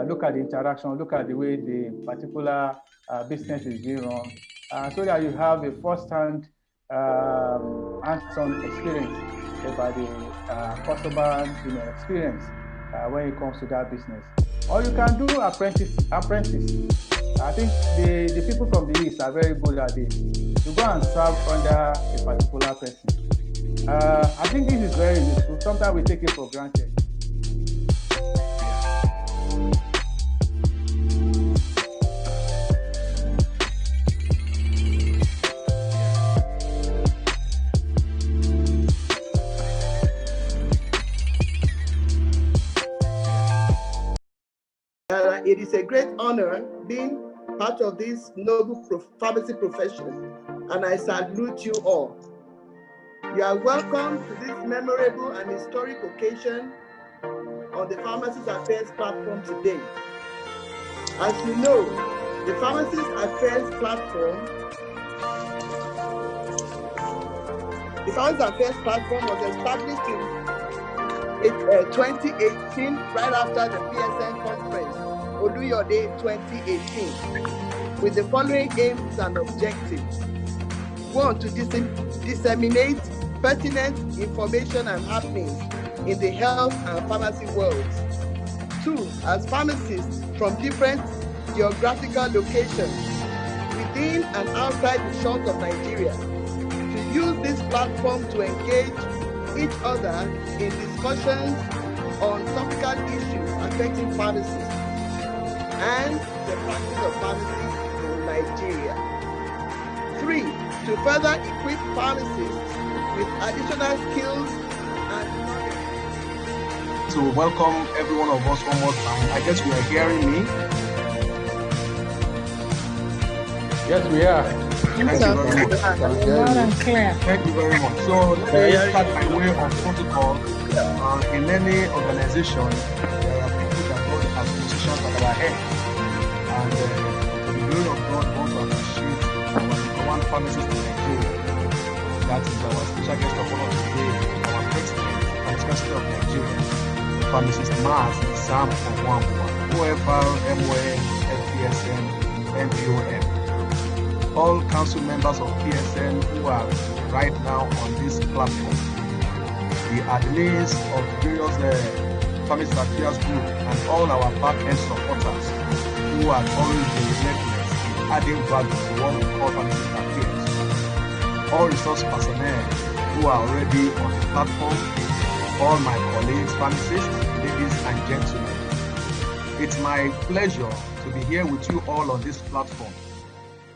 look at the interaction, look at the way the particular business is being run, so that you have a first-hand hands-on experience about the customer experience when it comes to that business. Or you can do apprentice. I think the people from the East are very good at this. You go and serve under a particular person. I think this is very useful. Sometimes we take it for granted. It is a great honor being part of this noble pharmacy profession, and I salute you all. You are welcome to this memorable and historic occasion on the Pharmacists Affairs platform today. As you know, the Pharmacists Affairs platform was established in 2018, right after the PSN conference, Oluyode 2018, with the following aims and objectives. 1, to disseminate pertinent information and happenings in the health and pharmacy worlds. 2, as pharmacists from different geographical locations within and outside the shores of Nigeria, to use this platform to engage each other in discussions on topical issues affecting pharmacists and the practice of pharmacy in Nigeria. 3, to further equip pharmacists with additional skills and knowledge. To welcome every one of us one more time. I guess you are hearing me. Yes, we are. Thank you very much. Thank you very much. So let me start by way of protocol. In any organization, there are people that hold as positions at our head. And for the glory of God, we want to appreciate our number one pharmacist in Nigeria. That is our special guest of honor today, our president, Vice President of Nigeria, Pharmacist Mazi, Ohuabunwa, OFR, MON, FPSN, NPOM. All council members of PSN who are right now on this platform, the admins of various Pharmacist Affairs group, and all our back-end supporters who are always been relentless in adding value to what we call Pharmacist Affairs. All resource personnel who are already on the platform, all my colleagues, pharmacists, ladies and gentlemen. It's my pleasure to be here with you all on this platform,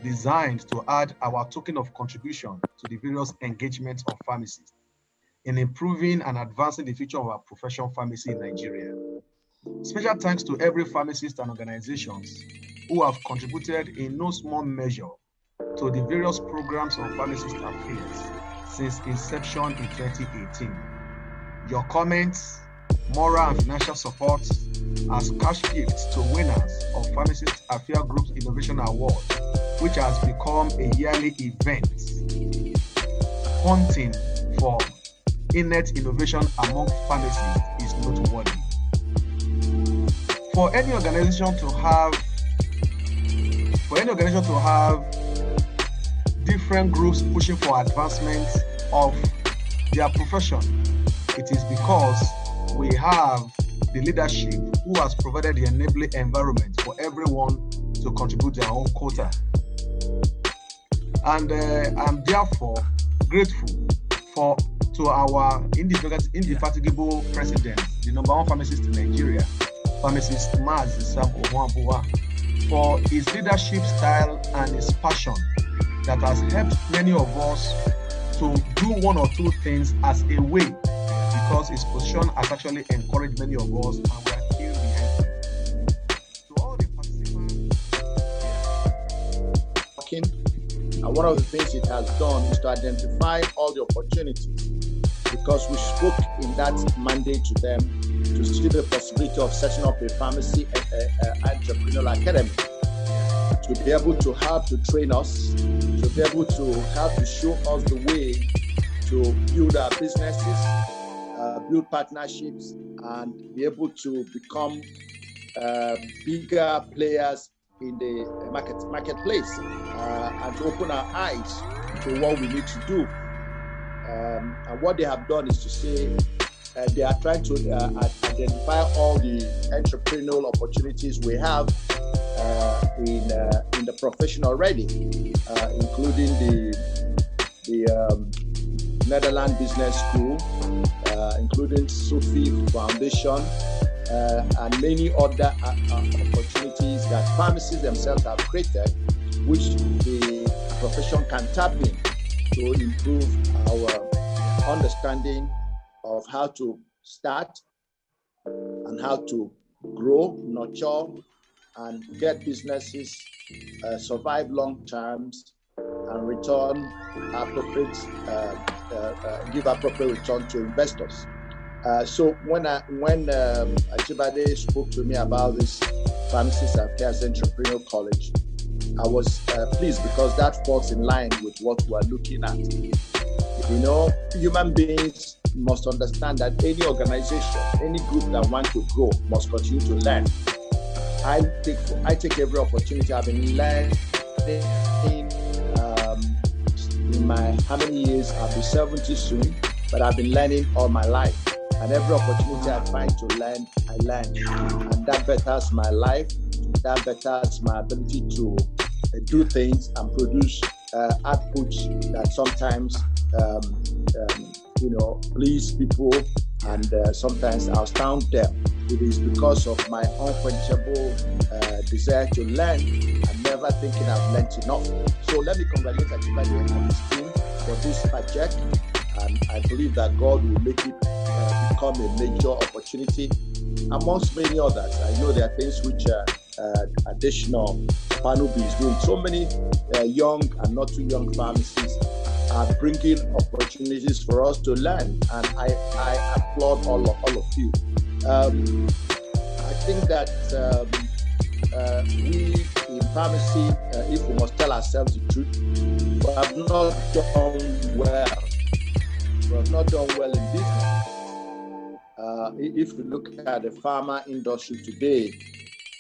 designed to add our token of contribution to the various engagements of pharmacists in improving and advancing the future of our professional pharmacy in Nigeria. Special thanks to every pharmacist and organizations who have contributed in no small measure to the various programs of Pharmacist Affairs since inception in 2018. Your comments, moral and financial support as cash gifts to winners of Pharmacist Affairs Group's Innovation Award, which has become a yearly event, hunting for innate innovation among pharmacists is noteworthy. For any organization to have different groups pushing for advancement of their profession, it is because we have the leadership who has provided the enabling environment for everyone to contribute their own quota. And I'm therefore grateful to our indefatigable president, the number one pharmacist in Nigeria, Pharmacist Mazi Ohuabunwa, for his leadership style and his passion that has helped many of us to do one or two things as a way, because his position has actually encouraged many of us, and we are here behind him. To all the participants, and one of the things it has done is to identify all the opportunities, because we spoke in that mandate to them to see the possibility of setting up a pharmacy entrepreneurial academy, to be able to help to train us, to be able to help to show us the way to build our businesses, build partnerships, and be able to become bigger players in the marketplace and to open our eyes to what we need to do. And what they have done is to say they are trying to identify all the entrepreneurial opportunities we have in the profession already, including the Netherlands Business School, including Sophie Foundation, and many other opportunities that pharmacists themselves have created, which the profession can tap in to improve our understanding of how to start and how to grow, nurture, and get businesses survive long terms and return appropriate, give appropriate return to investors. So when Ajibade spoke to me about this Pharmacists Affairs Entrepreneurial College, I was pleased because that falls in line with what we're looking at. You know, human beings must understand that any organization, any group that wants to grow must continue to learn. I take every opportunity. I've been learning in my, how many years? I'll be 70 soon, but I've been learning all my life. And every opportunity I find to learn, I learn. And that betters my life. That betters my ability to do things and produce outputs that sometimes, please people and sometimes astound them. It is because of my unquenchable desire to learn and never thinking I've learned enough. So let me congratulate Ajibade and his team for this project. And I believe that God will make it become a major opportunity amongst many others. I know there are things which additional Panubi is doing. So many young and not too young pharmacists are bringing opportunities for us to learn, and I applaud all of you. I think that we in pharmacy, if we must tell ourselves the truth, we have not done well. We have not done well in business. If we look at the pharma industry today,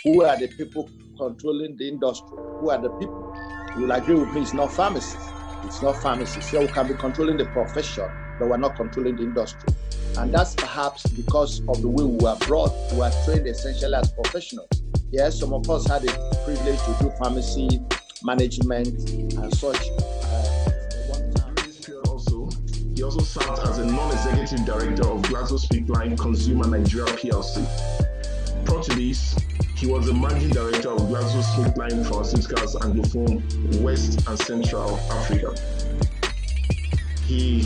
who are the people controlling the industry? Who are the people? You will agree with me, it's not pharmacists. It's not pharmacists. So we can be controlling the profession, but we're not controlling the industry. And that's perhaps because of the way we were brought. We were trained essentially as professionals. Yes, some of us had the privilege to do pharmacy management and such. He also served as a non-executive director of GlaxoSmithKline Consumer Nigeria PLC. Prior to this, he was the managing director of GlaxoSmithKline Pharmaceuticals Anglophone West and Central Africa. He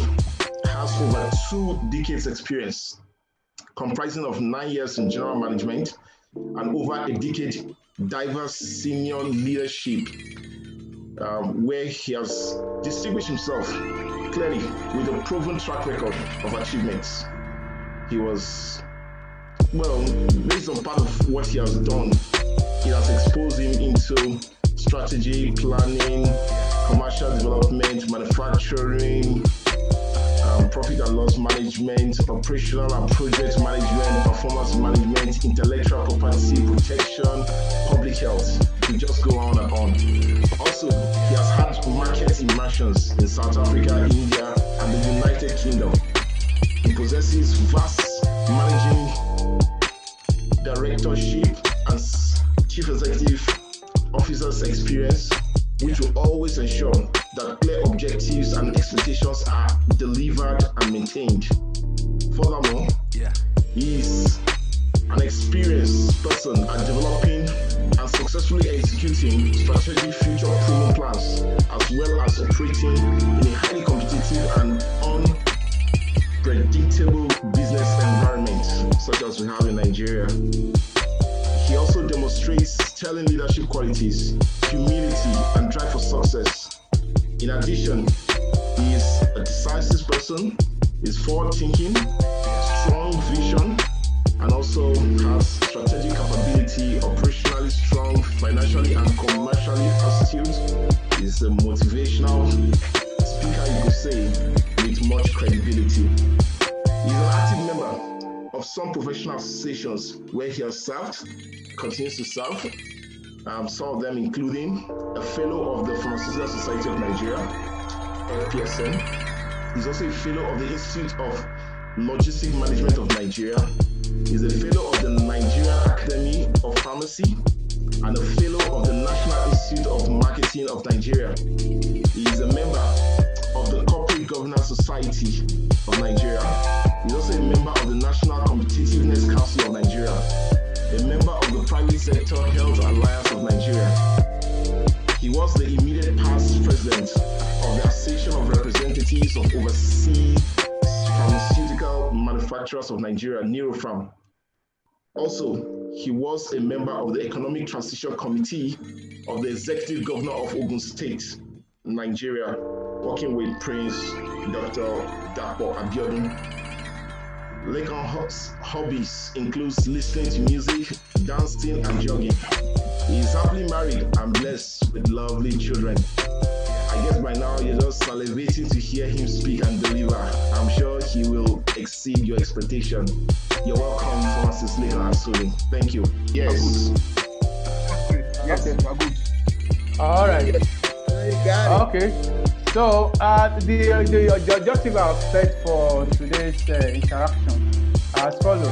has over 2 decades experience, comprising of 9 years in general management and over a decade diverse senior leadership, where he has distinguished himself clearly with a proven track record of achievements. He was, based on part of what he has done, it has exposed him into strategy, planning, commercial development, manufacturing, profit and loss management, operational and project management, performance management, intellectual property protection, public health, to just go on and on. Also, he has had market immersions in South Africa, India, and the United Kingdom. He possesses vast managing directorship and chief executive officer's experience, which will always ensure that clear objectives and expectations are delivered and maintained. Furthermore, he is an experienced person at developing and successfully executing strategic future-proven plans, as well as operating in a highly competitive and unpredictable business environment, such as we have in Nigeria. He also demonstrates sterling leadership qualities, humility, and drive for success. In addition, he is a decisive person, is forward-thinking, strong vision, and also has strategic capability, operationally strong, financially and commercially astute. Is a motivational speaker, you could say, with much credibility. He's an active member of of some professional associations where he has served, continues to serve. Some of them including a fellow of the Pharmacistical Society of Nigeria, FPSN. He's also a fellow of the Institute of Logistic Management of Nigeria. He's a fellow of the Nigerian Academy of Pharmacy and a fellow of the National Institute of Marketing of Nigeria. He is a member of the Corporate Governance Society of Nigeria. He's also a member of the National Competitiveness Council of Nigeria, a member of the Private Sector Health Alliance of Nigeria. He was the immediate past president of the Association of Representatives of Overseas Pharmaceutical Manufacturers of Nigeria, NEROPHAM. Also, he was a member of the Economic Transition Committee of the Executive Governor of Ogun State, Nigeria, working with Prince Dr. Abiodun. Lekan's hobbies includes listening to music, dancing, and jogging. He is happily married and blessed with lovely children. I guess by now you're just salivating to hear him speak and deliver. I'm sure he will exceed your expectation. You're welcome, Pharmacist Lekan Asuni. Thank you. Yes. Yes, Okay. we're good. All right. You got it. Okay. So the objective I've set for today's interaction as follows.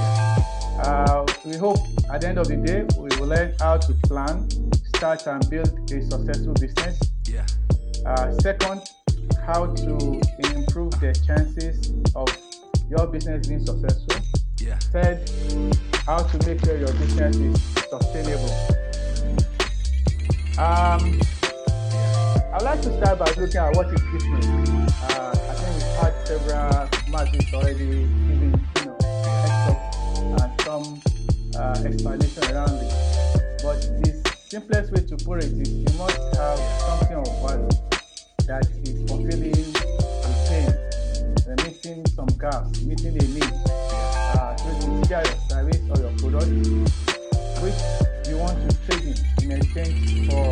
We hope at the end of the day we will learn how to plan, start, and build a successful business. Yeah. Second, how to improve the chances of your business being successful. Yeah. Third, how to make sure your business is sustainable. I'd like to start by looking at what is business. I think we've had several Mazis already giving, heads up and some explanation around it. But the simplest way to put it is you must have something of value that is fulfilling a pain, meeting some gaps, meeting a need. So it's either your service or your product, which you want to trade in exchange for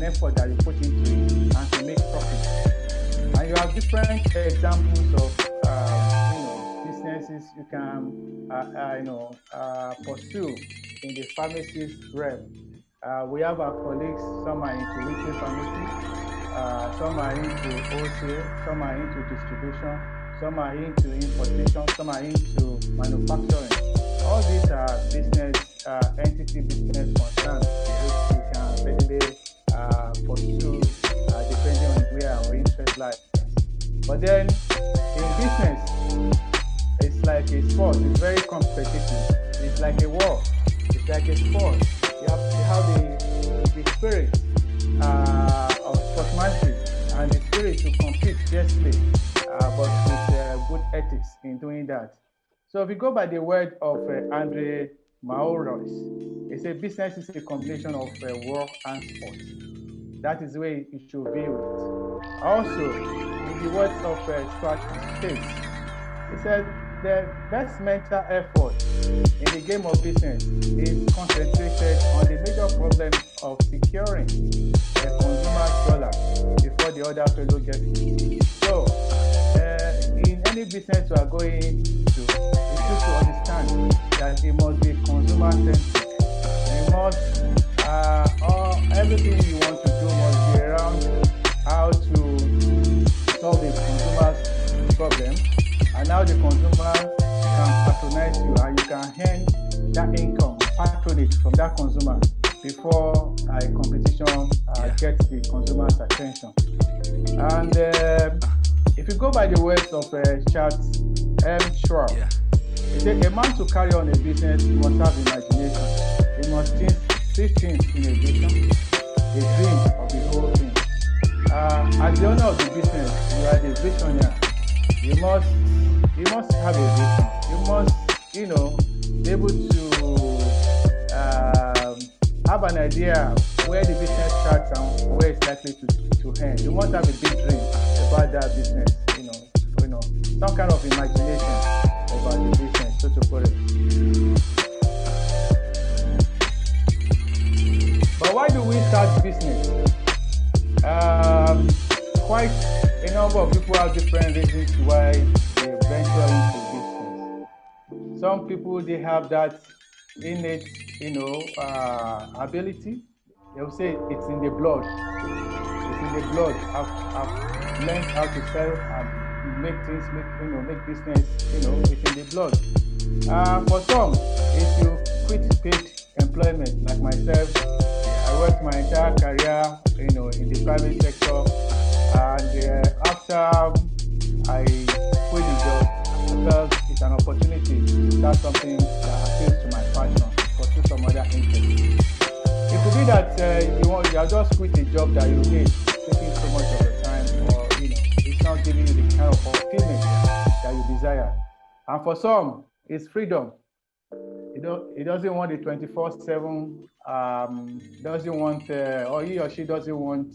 an effort that you put into it and to make profit. And you have different examples of businesses you can pursue in the pharmacist realm. We have our colleagues, some are into retail pharmacy, some are into wholesale, some are into distribution, some are into importation, some are into manufacturing. All these are business entity business concerns which we can readily pursue depending on where our interest lies. But then in business, it's like a sport. It's very competitive. It's like a war. It's like a sport. You have the spirit of sportsmanship and the spirit to compete fiercely, but with good ethics in doing that. So if we go by the word of Andre Maurois, he said business is a combination of war and sport. That is the way you should view it. Also, in the words of Stuart Chase, he said the best mental effort in the game of business is concentrated on the major problem of securing the consumer's dollar before the other fellow gets it. So, in any business you are going to, it's good to understand that it must be consumer-centric. You must, everything you want to do must be around how to solve the consumer's problem and how the consumer can patronize you and you can earn that income, patronage from that consumer before a competition gets the consumer's attention. And if you go by the words of Charles M. Schwab, he said a man to carry on a business must have imagination. He must see things in a vision, a dream of the whole thing. As the owner of the business, you are the visionary. You must have a vision. You must, be able to have an idea where the business starts and where it's likely to end. You must have a big dream about that business, some kind of imagination about the business, so to put it. But why do we start business? Quite a number of people have different reasons why they venture into business. Some people, they have that innate, ability. They'll say it's in the blood. It's in the blood. I've learned how to sell and make things, make business. It's in the blood. For some, if you quit paid employment, like myself, I worked my entire career, in the private sector, and after I quit the job, I felt it's an opportunity to start something that appeals to my passion, pursue some other interest. It could be that you have just quit a job that you hate, taking so much of your time, or it's not giving you the kind of fulfillment that you desire. And for some, it's freedom. It doesn't want the 24/7. Doesn't want, or he or she doesn't want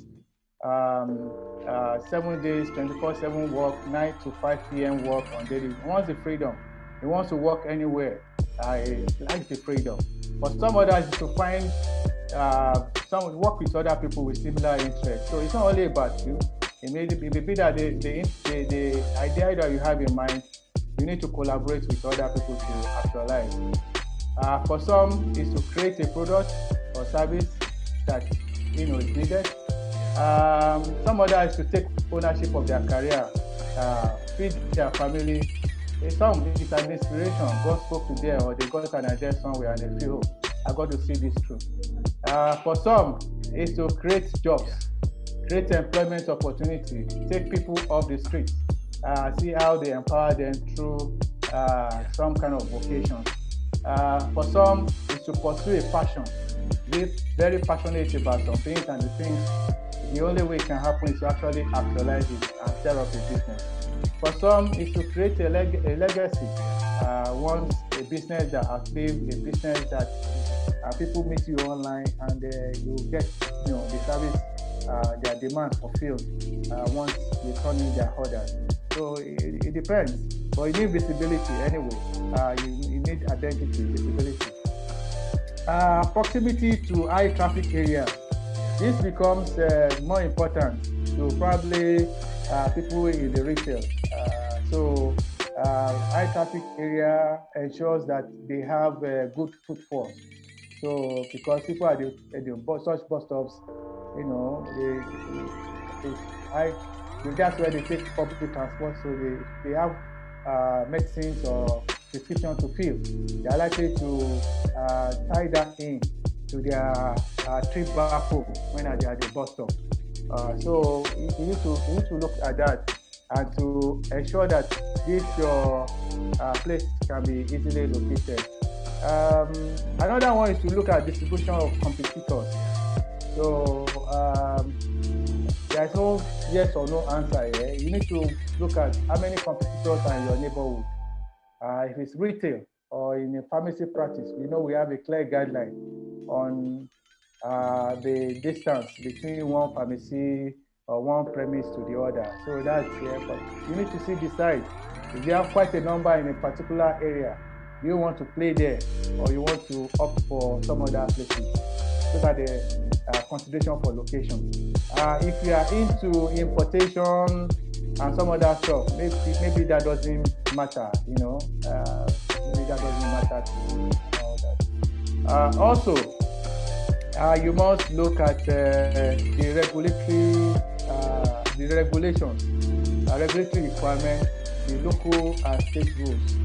7 days, 24/7 work, 9 to 5 p.m. work on daily. He wants the freedom. He wants to work anywhere. I like the freedom. For some others, to find work with other people with similar interests. So it's not only about you. It may be that the idea that you have in mind, you need to collaborate with other people to actualize. For some, is to create a product or service that is needed. Some others is to take ownership of their career, feed their family. Some it's an inspiration. God spoke to them, or they got an idea somewhere and they feel, I got to see this through. For some, is to create jobs, create employment opportunity, take people off the streets, see how they empower them through some kind of vocation. For some, is to pursue a passion, be very passionate about some things, and the only way it can happen is to actually actualize it and set up a business. For some, is to create a legacy. Once a business that outlived, a business that people meet you online, and you get the service, their demand fulfilled once they turn in their orders. So it depends, but you need visibility anyway. You need identity, visibility. Proximity to high traffic areas. This becomes more important to probably people in the retail. High traffic area ensures that they have good footfall. So because people at such bus stops, that's where they take public transport. So they have medicines or prescription to fill. They are likely to tie that in to their trip back home when they are at the bus stop. So you need to look at that and to ensure that your place can be easily located. Another one is to look at distribution of competitors. So there's no yes or no answer here. You need to look at how many competitors are in your neighborhood. If it's retail or in a pharmacy practice, we have a clear guideline on the distance between one pharmacy or one premise to the other. So that's but you need to decide if you have quite a number in a particular area. Do you want to play there, or you want to opt for some other places? Look at the consideration for location. If you are into importation and some other stuff, maybe that doesn't matter. Maybe that doesn't matter to you. All that. Also, you must look at the regulatory requirements, the local and state rules.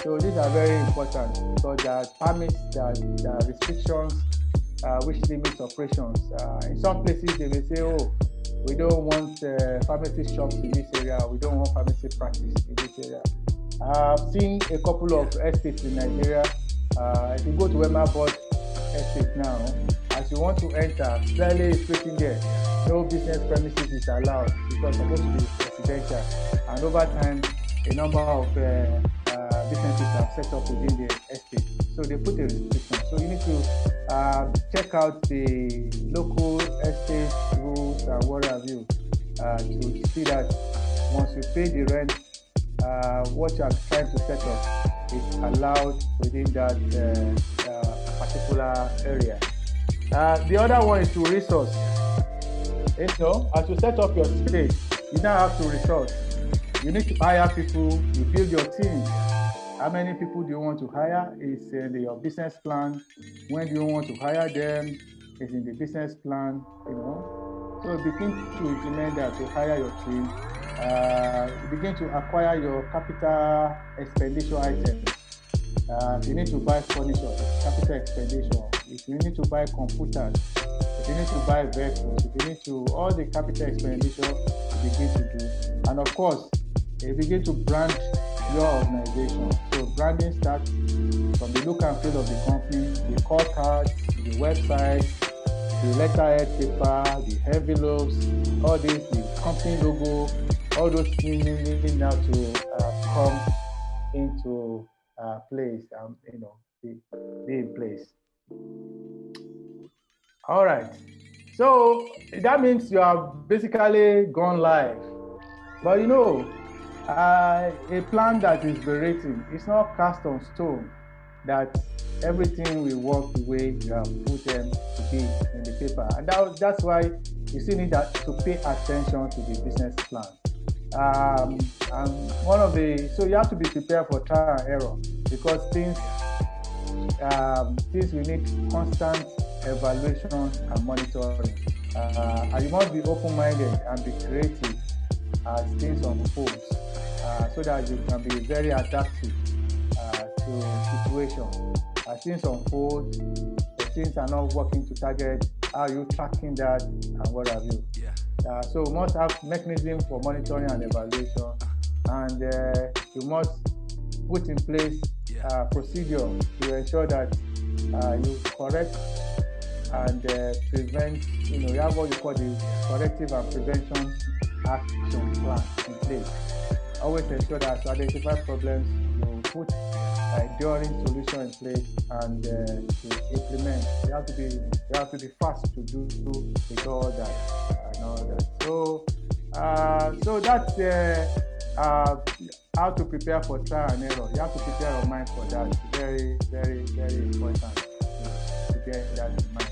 So these are very important because there are permits, there are restrictions which limits operations. In some places, they may say, we don't want pharmacy shops in this area, we don't want pharmacy practice in this area. I've seen a couple of estates in Nigeria. If you go to Wemabod estate now, as you want to enter, clearly it's written there, no business premises is allowed because it's supposed to be residential. And over time, a number of businesses have set up within the estate. So they put a restriction. So you need to check out the local estate rules and what have you to see that once you pay the rent, what you are trying to set up is allowed within that particular area. The other one is to resource. As you set up your space, you now have to resource. You need to hire people, you build your team. How many people do you want to hire? Is in your business plan. When do you want to hire them? Is in the business plan, So begin to implement that to hire your team. Begin to acquire your capital expenditure items. If you need to buy furniture, capital expenditure. If you need to buy computers, if you need to buy vehicles, if you need to, all the capital expenditure you begin to do. And of course, you begin to brand your organization. So branding starts from the look and feel of the company, the call cards, the website, the letterhead paper, the envelopes, all this, the company logo, all those things need now to come into place, be in place. All right. So that means you have basically gone live. But a plan that is written, it's not cast on stone that everything will work the way you have put them to be in the paper. And that's why you still need to pay attention to the business plan. And so you have to be prepared for trial and error, because things will need constant evaluation and monitoring. And you must be open-minded and be creative as things unfold, so that you can be very adaptive to situations. As things unfold, the things are not working to target, how are you tracking that, and what have you? So you must have mechanism for monitoring and evaluation, and you must put in place procedure to ensure that you correct and prevent, you have what you call the corrective and prevention action plan in place. Always ensure that to identify problems, you put enduring solution in place and to implement. You have to be fast to do with all that and all that. So that's how to prepare for trial and error. You have to prepare your mind for that. Very, very, very important to prepare that in mind.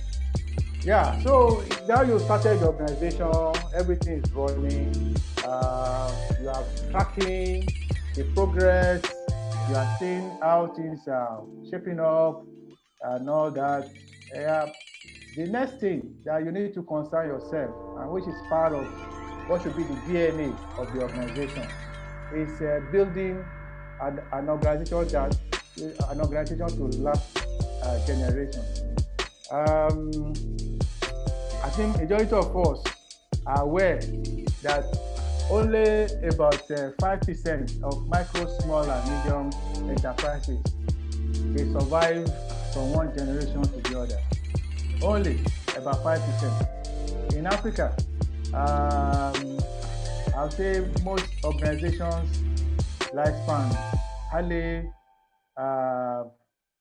Yeah, so now you started the organization, everything is running, you are tracking the progress, you are seeing how things are shaping up and all that. The next thing that you need to concern yourself, and which is part of what should be the DNA of the organization, is building an organization to last generations. I think majority of us are aware that only about 5% of micro, small, and medium enterprises they survive from one generation to the other. Only about 5%. In Africa, I'll say most organizations lifespan hardly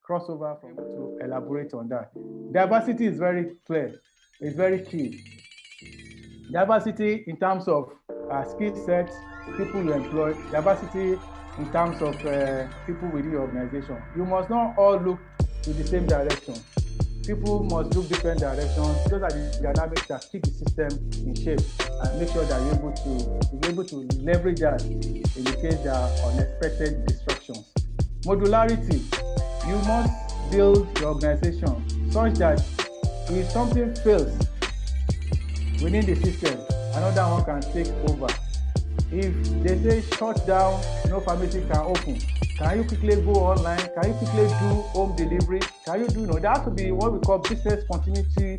crossover from to elaborate on that. Diversity is very clear. It's very key. Diversity in terms of skill sets, people you employ, diversity in terms of people within the organization. You must not all look to the same direction. People must look different directions. Those are the dynamics that keep the system in shape and make sure that you're able to leverage that in the case there are unexpected disruptions. Modularity. You must build your organization such that if something fails within the system, another one can take over. If they say shut down, no pharmacy can open, can you quickly go online? Can you quickly do home delivery? Can you do, there has to be what we call business continuity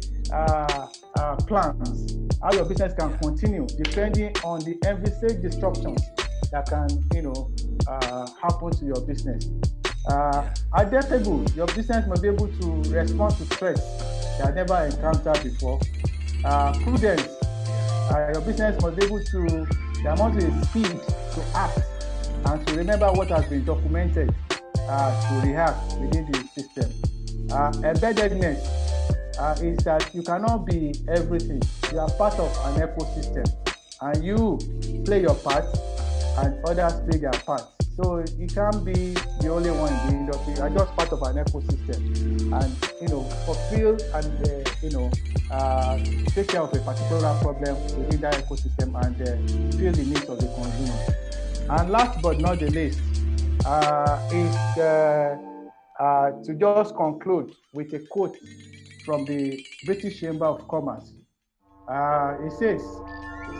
plans. How your business can continue depending on the envisaged disruptions that can, happen to your business. Adaptable, your business must be able to respond to threats that never encountered before. Prudence, your business must be able to, there must be speed to act and to remember what has been documented to react within the system. Embeddedness is that you cannot be everything. You are part of an ecosystem and you play your part and others play their part. So you can't be the only one in the industry. You are just part of an ecosystem and, fulfill and, take care of a particular problem within that ecosystem and fill the needs of the consumer. And last but not the least, is to just conclude with a quote from the British Chamber of Commerce. It says,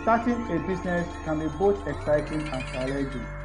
starting a business can be both exciting and challenging.